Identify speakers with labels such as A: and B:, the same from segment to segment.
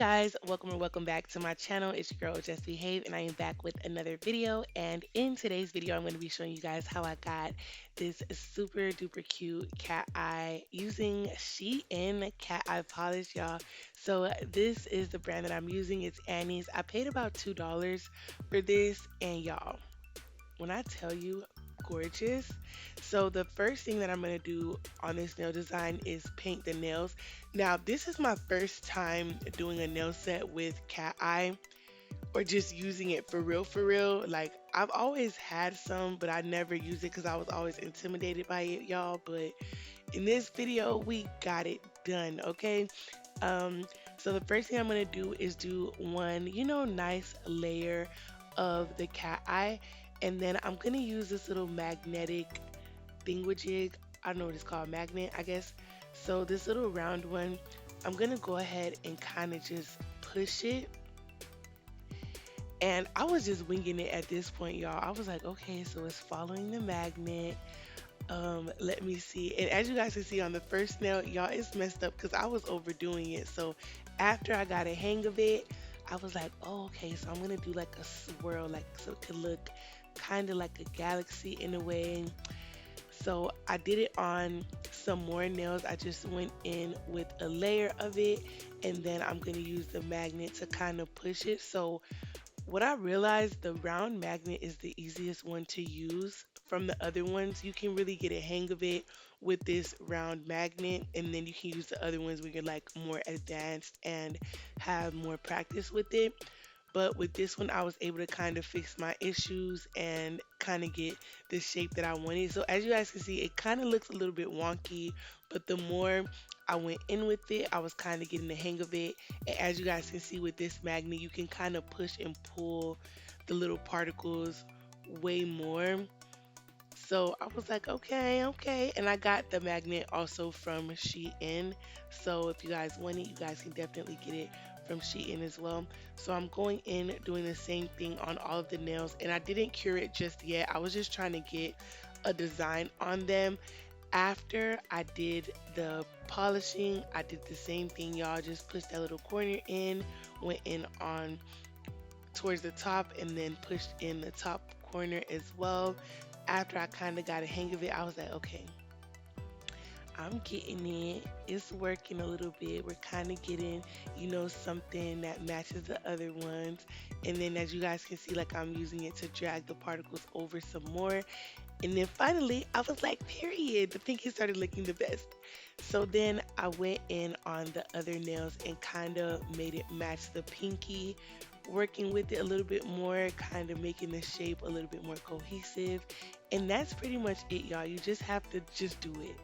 A: Guys, welcome or welcome back to my channel. It's your girl Just Behave, and I am back with another video. And in today's video, I'm going to be showing you guys how I got this super duper cute cat eye using Shein cat eye polish, y'all. So this is the brand that I'm using. It's Annie's. I paid about $2 for this, and y'all, when I tell you gorgeous. So the first thing that I'm going to do on this nail design is paint the nails. Now, this is my first time doing a nail set with cat eye or just using it for real for real. Like I've always had some, but I never used it cuz I was always intimidated by it, y'all, but in this video we got it done, okay? Um so the first thing I'm going to do is do one, nice layer of the cat eye, and then I'm going to use this little magnetic thingamajig. I don't know what it's called, magnet, I guess. So this little round one, I'm going to go ahead and kind of just push it. And I was just winging it at this point, y'all. I was like, okay, so it's following the magnet. Let me see. And as you guys can see on the first nail, y'all, it's messed up because I was overdoing it. So after I got a hang of it, I was like, oh, okay, so I'm gonna do like a swirl, like so it could look kind of like a galaxy in a way. So I did it on some more nails. I just went in with a layer of it, and then I'm gonna use the magnet to kind of push it. So what I realized, the round magnet is the easiest one to use from the other ones. You can really get a hang of it with this round magnet, and then you can use the other ones when you're like more advanced and have more practice with it. But with this one, I was able to kind of fix my issues and kind of get the shape that I wanted. So as you guys can see, it kind of looks a little bit wonky, but the more I went in with it, I was kind of getting the hang of it. And as you guys can see with this magnet, you can kind of push and pull the little particles way more. So I was like, okay, okay. And I got the magnet also from Shein. So if you guys want it, you guys can definitely get it from Shein as well. So I'm going in doing the same thing on all of the nails. And I didn't cure it just yet. I was just trying to get a design on them. After I did the polishing, I did the same thing, y'all. Just pushed that little corner in, went in on towards the top, and then pushed in the top corner as well. After I kind of got a hang of it, I was like, okay, I'm getting it. It's working a little bit. We're kind of getting, something that matches the other ones. And then as you guys can see, like I'm using it to drag the particles over some more. And then finally, I was like, period. The pinky started looking the best. So then I went in on the other nails and kind of made it match the pinky, working with it a little bit more, kind of making the shape a little bit more cohesive. And that's pretty much it, y'all. You just have to just do it.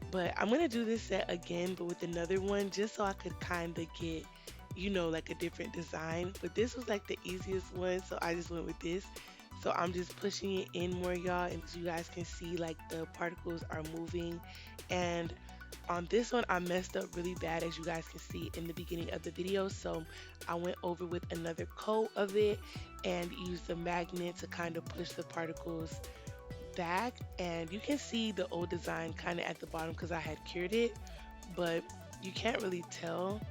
A: But I'm going to do this set again, but with another one, just so I could kind of get, like a different design. But this was like the easiest one, so I just went with this. So I'm just pushing it in more, y'all, and as you guys can see, like the particles are moving. And on this one, I messed up really bad, as you guys can see in the beginning of the video. So I went over with another coat of it and used the magnet to kind of push the particles back. And you can see the old design kind of at the bottom because I had cured it, but you can't really tell.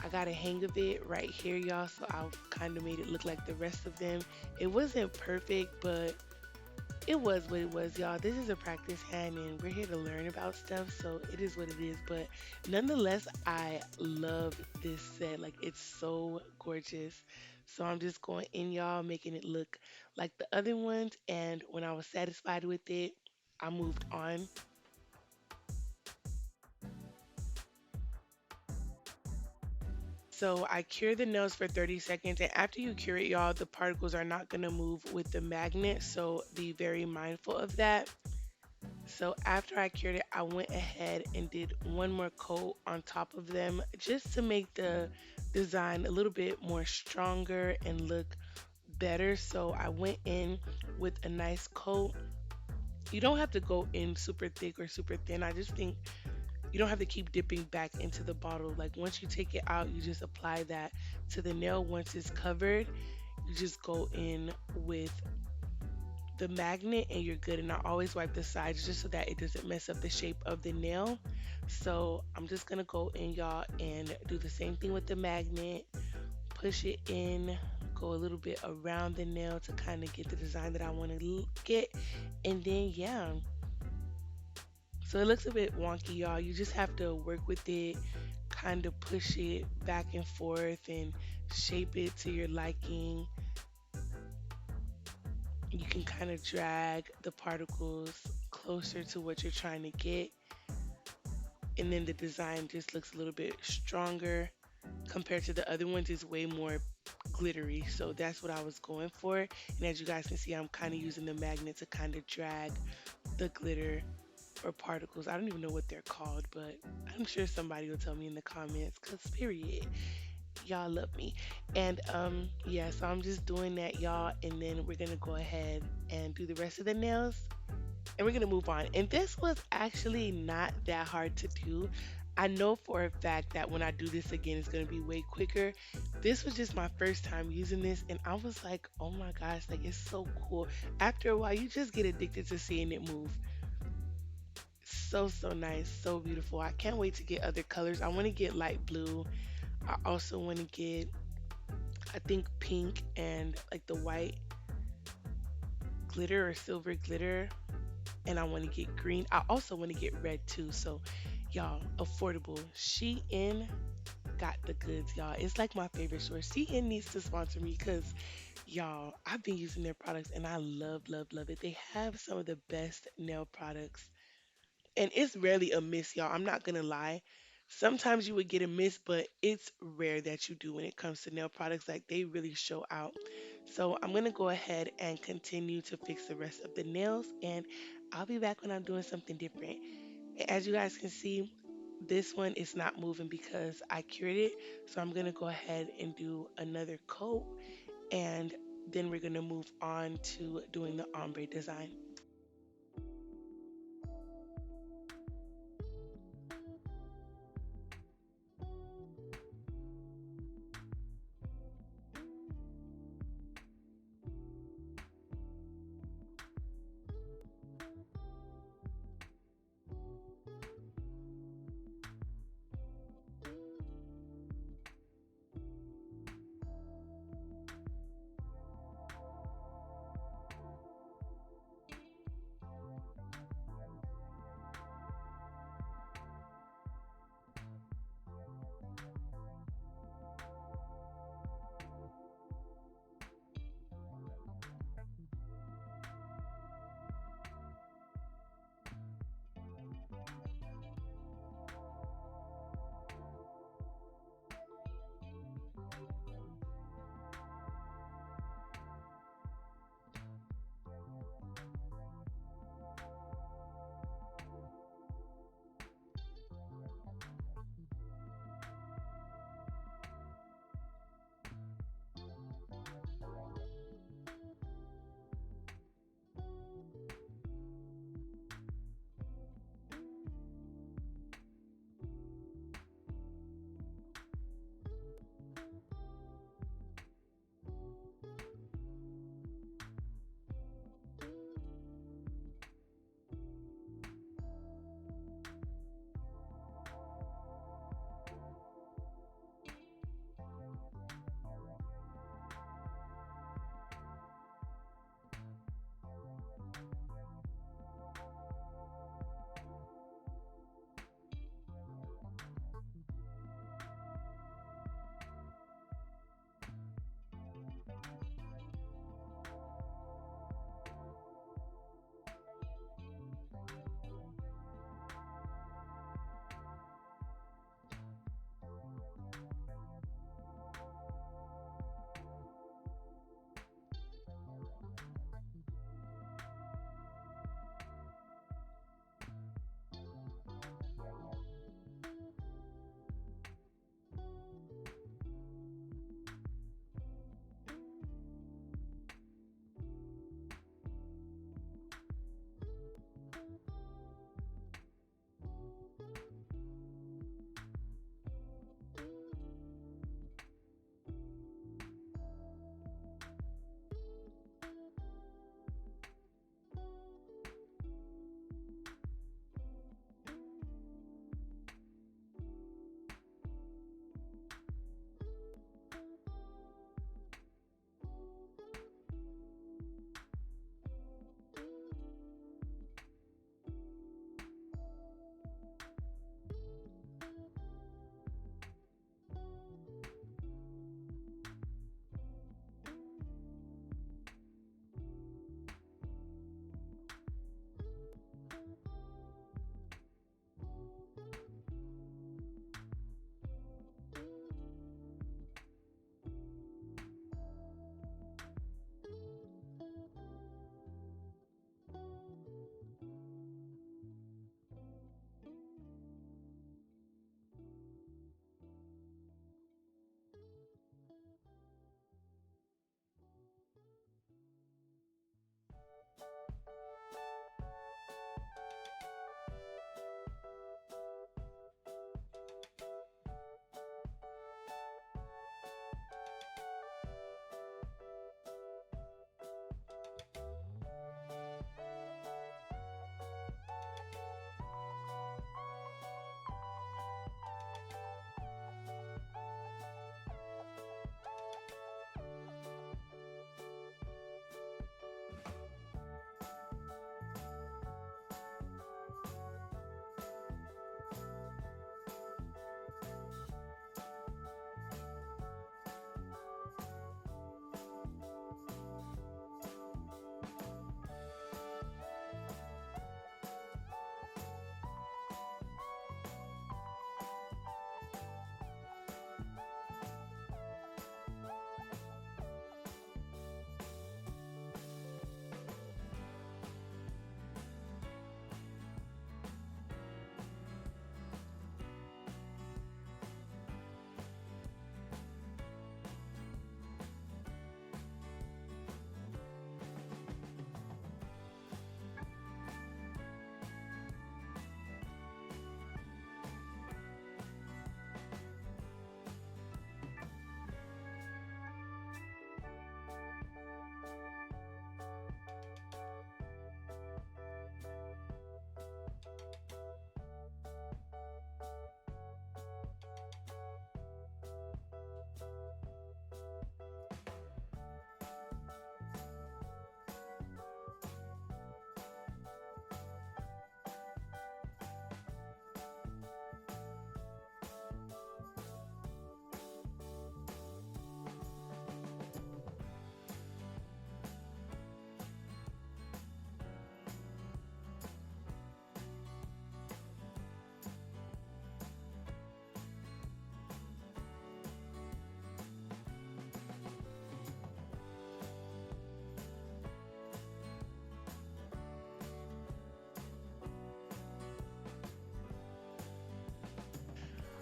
A: I got a hang of it right here, y'all, so I've kind of made it look like the rest of them. It wasn't perfect, but it was what it was, y'all. This is a practice hand, and we're here to learn about stuff, so it is what it is. But nonetheless, I love this set. Like, it's so gorgeous. So I'm just going in, y'all, making it look like the other ones. And when I was satisfied with it, I moved on. So I cure the nails for 30 seconds, and after you cure it, y'all, the particles are not going to move with the magnet, so be very mindful of that. So after I cured it, I went ahead and did one more coat on top of them just to make the design a little bit more stronger and look better. So I went in with a nice coat. You don't have to go in super thick or super thin. I just think you don't have to keep dipping back into the bottle. Like once you take it out, you just apply that to the nail. Once it's covered, you just go in with the magnet and you're good. And I always wipe the sides just so that it doesn't mess up the shape of the nail. So I'm just gonna go in, y'all, and do the same thing with the magnet. Push it in, go a little bit around the nail to kind of get the design that I want to get. And then, yeah. So it looks a bit wonky, y'all. You just have to work with it, kind of push it back and forth and shape it to your liking. You can kind of drag the particles closer to what you're trying to get. And then the design just looks a little bit stronger compared to the other ones. It's way more glittery. So that's what I was going for. And as you guys can see, I'm kind of using the magnet to kind of drag the glitter or particles. I don't even know what they're called, but I'm sure somebody will tell me in the comments, cause period. Y'all love me. And yeah, so I'm just doing that, y'all, and then we're gonna go ahead and do the rest of the nails and we're gonna move on. And this was actually not that hard to do. I know for a fact that when I do this again, it's gonna be way quicker. This was just my first time using this, and I was like, oh my gosh, like it's so cool. After a while, you just get addicted to seeing it move. So, so nice, so beautiful. I can't wait to get other colors. I want to get light blue. I also want to get, I think, pink and like the white glitter or silver glitter. And I want to get green. I also want to get red too. So, y'all, affordable. Shein got the goods, y'all. It's like my favorite store. Shein needs to sponsor me because, y'all, I've been using their products and I love, love, love it. They have some of the best nail products. And it's rarely a miss, y'all. I'm not gonna lie. Sometimes you would get a miss, but it's rare that you do when it comes to nail products. Like they really show out. So I'm gonna go ahead and continue to fix the rest of the nails, and I'll be back when I'm doing something different. As you guys can see, this one is not moving because I cured it. So I'm gonna go ahead and do another coat, and then we're gonna move on to doing the ombre design.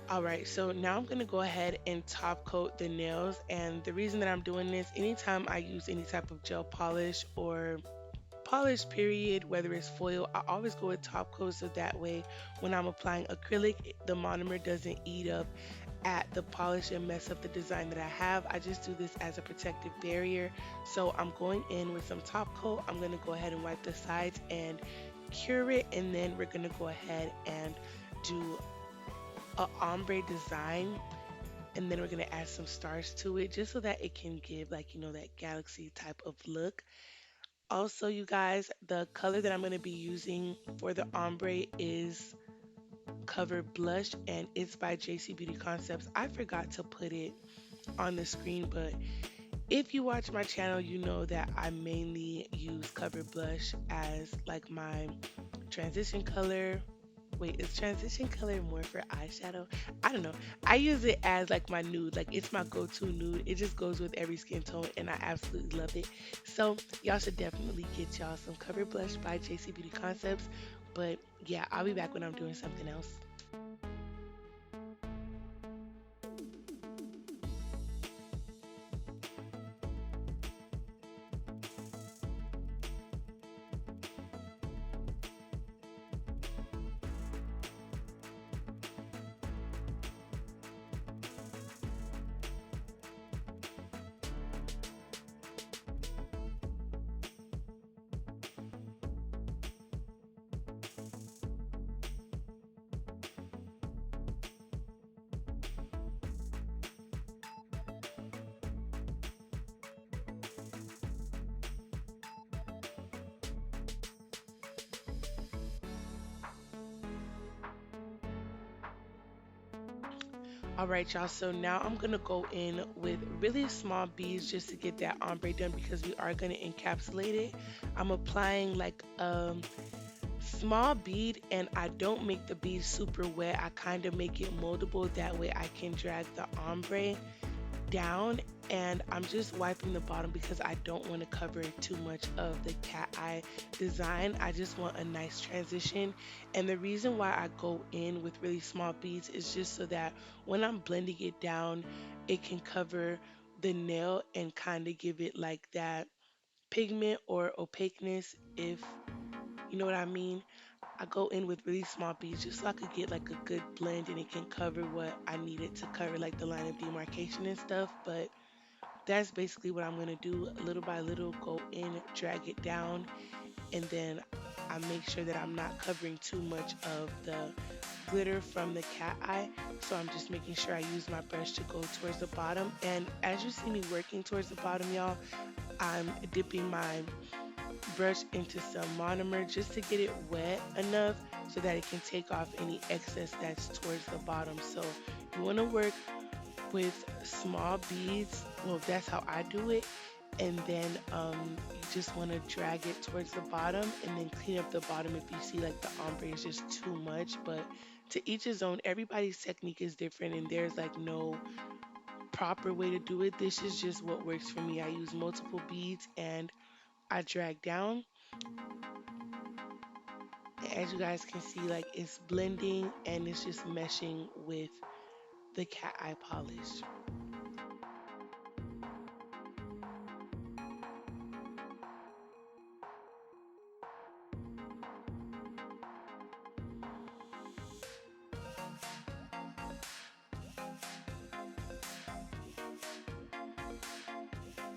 A: All right, so now I'm gonna go ahead and top coat the nails. And the reason that I'm doing this, anytime I use any type of gel polish or polish period, whether it's foil, I always go with top coat so that way when I'm applying acrylic, the monomer doesn't eat up at the polish and mess up the design that I have. I just do this as a protective barrier. So I'm going in with some top coat. I'm gonna go ahead and wipe the sides and cure it, and then we're gonna go ahead and do a ombre design, and then we're gonna add some stars to it just so that it can give like that galaxy type of look. Also, you guys, the color that I'm gonna be using for the ombre is Cover Blush, and it's by JC Beauty Concepts. I forgot to put it on the screen, but if you watch my channel, you know that I mainly use Cover Blush as like my transition color. Wait, is transition color more for eyeshadow? I don't know. I use it as like my nude. Like it's my go-to nude. It just goes with every skin tone and I absolutely love it. So y'all should definitely get y'all some Cover Blush by JC Beauty Concepts. But yeah, I'll be back when I'm doing something else. All right, y'all. So now I'm gonna go in with really small beads just to get that ombre done because we are gonna encapsulate it. I'm applying like small bead, and I don't make the bead super wet. I kind of make it moldable. That way I can drag the ombre down, and I'm just wiping the bottom because I don't want to cover too much of the cat eye design. I just want a nice transition. And the reason why I go in with really small beads is just so that when I'm blending it down, it can cover the nail and kind of give it like that pigment or opaqueness, if you know what I mean. I go in with really small beads just so I could get like a good blend and it can cover what I need it to cover, like the line of demarcation and stuff. But that's basically what I'm gonna do. Little by little, go in, drag it down, and then I make sure that I'm not covering too much of the glitter from the cat eye. So I'm just making sure I use my brush to go towards the bottom. And as you see me working towards the bottom, y'all, I'm dipping my brush into some monomer just to get it wet enough so that it can take off any excess that's towards the bottom. So you want to work with small beads. Well, that's how I do it. And then you just want to drag it towards the bottom and then clean up the bottom if you see like the ombre is just too much. But to each his own, everybody's technique is different and there's like no proper way to do it. This is just what works for me. I use multiple beads and I drag down. As you guys can see, like it's blending and it's just meshing with the cat eye polish.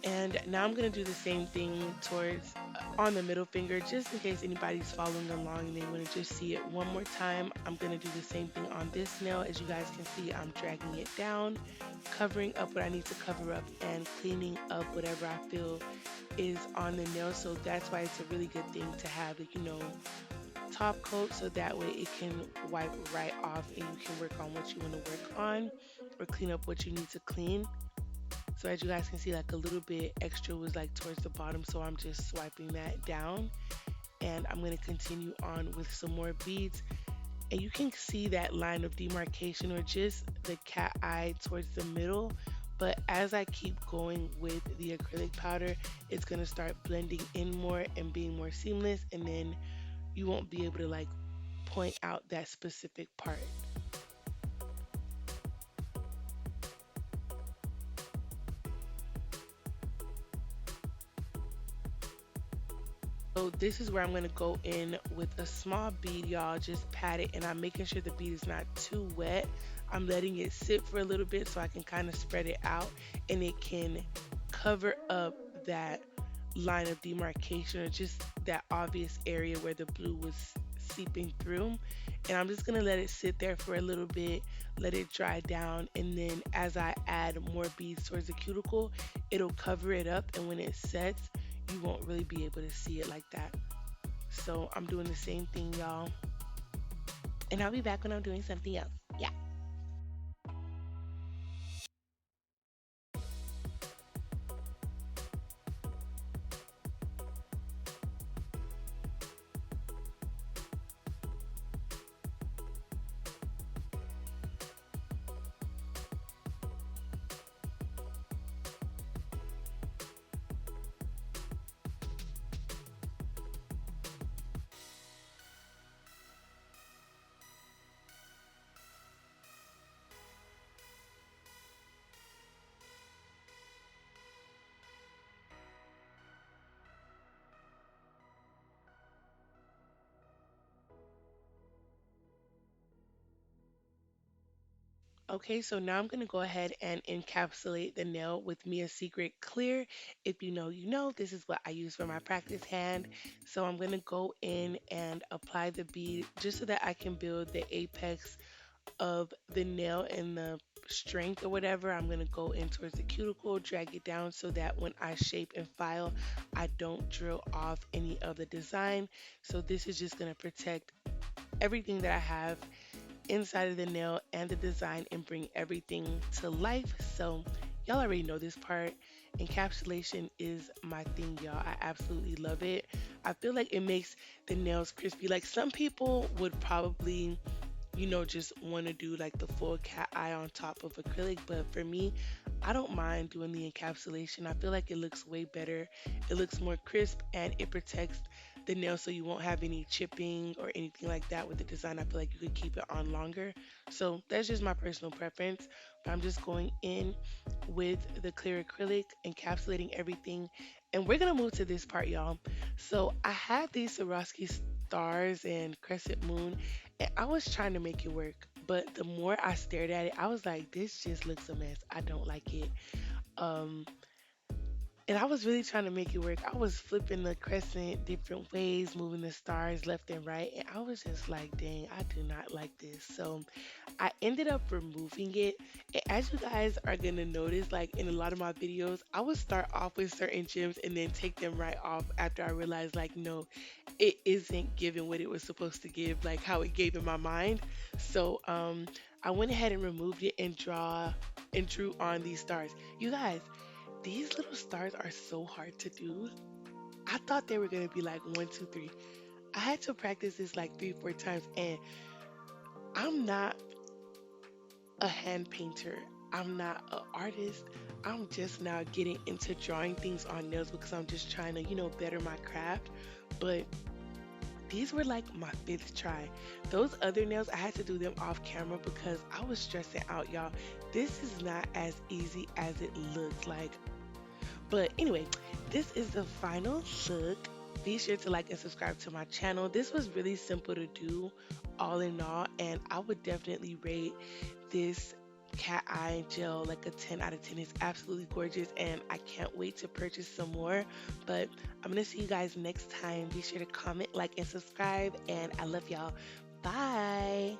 A: And now I'm gonna do the same thing towards on the middle finger, just in case anybody's following along and they want to just see it one more time. I'm gonna do the same thing on this nail. As you guys can see, I'm dragging it down, covering up what I need to cover up, and cleaning up whatever I feel is on the nail. So that's why it's a really good thing to have, like, top coat, so that way it can wipe right off and you can work on what you want to work on or clean up what you need to clean. So as you guys can see, like a little bit extra was like towards the bottom, so I'm just swiping that down. And I'm going to continue on with some more beads. And you can see that line of demarcation or just the cat eye towards the middle. But as I keep going with the acrylic powder, it's going to start blending in more and being more seamless. And then you won't be able to like point out that specific part. So this is where I'm going to go in with a small bead, y'all. Just pat it, and I'm making sure the bead is not too wet. I'm letting it sit for a little bit so I can kind of spread it out, and it can cover up that line of demarcation, or just that obvious area where the blue was seeping through. And I'm just going to let it sit there for a little bit, let it dry down, and then as I add more beads towards the cuticle, it'll cover it up, and when it sets, you won't really be able to see it like that. So I'm doing the same thing, y'all. And I'll be back when I'm doing something else. Yeah. Okay, so now I'm going to go ahead and encapsulate the nail with Mia Secret Clear. If you know, you know, this is what I use for my practice hand. So I'm going to go in and apply the bead just so that I can build the apex of the nail and the strength or whatever. I'm going to go in towards the cuticle, drag it down so that when I shape and file, I don't drill off any of the design. So this is just going to protect everything that I have inside of the nail and the design and bring everything to life. So y'all already know this part. Encapsulation is my thing, y'all. I absolutely love it. I feel like it makes the nails crispy. Like some people would probably, just want to do like the full cat eye on top of acrylic. But for me, I don't mind doing the encapsulation. I feel like it looks way better. It looks more crisp and it protects the nail so you won't have any chipping or anything like that with the design. I feel like you could keep it on longer. So that's just my personal preference. But I'm just going in with the clear acrylic, encapsulating everything. And we're going to move to this part, y'all. So I had these Swarovski stars and crescent moon, and I was trying to make it work. But the more I stared at it, I was like, this just looks a mess. I don't like it. Um, and I was really trying to make it work. I was flipping the crescent different ways, moving the stars left and right. And I was just like, dang, I do not like this. So I ended up removing it. And as you guys are going to notice, like in a lot of my videos, I would start off with certain gems and then take them right off after I realized, like, no, it isn't giving what it was supposed to give, like how it gave in my mind. So I went ahead and removed it and drew on these stars. You guys, these little stars are so hard to do. I thought they were gonna be like one, two, three. I had to practice this like three, four times, and I'm not a hand painter. I'm not an artist. I'm just now getting into drawing things on nails because I'm just trying to, better my craft. But these were like my fifth try. Those other nails, I had to do them off camera because I was stressing out, y'all. This is not as easy as it looks. Like, but anyway, this is the final look. Be sure to like and subscribe to my channel. This was really simple to do, all in all, and I would definitely rate this cat eye gel like a 10 out of 10. It's absolutely gorgeous, and I can't wait to purchase some more. But I'm gonna see you guys next time. Be sure to comment, like, and subscribe, and I love y'all. Bye.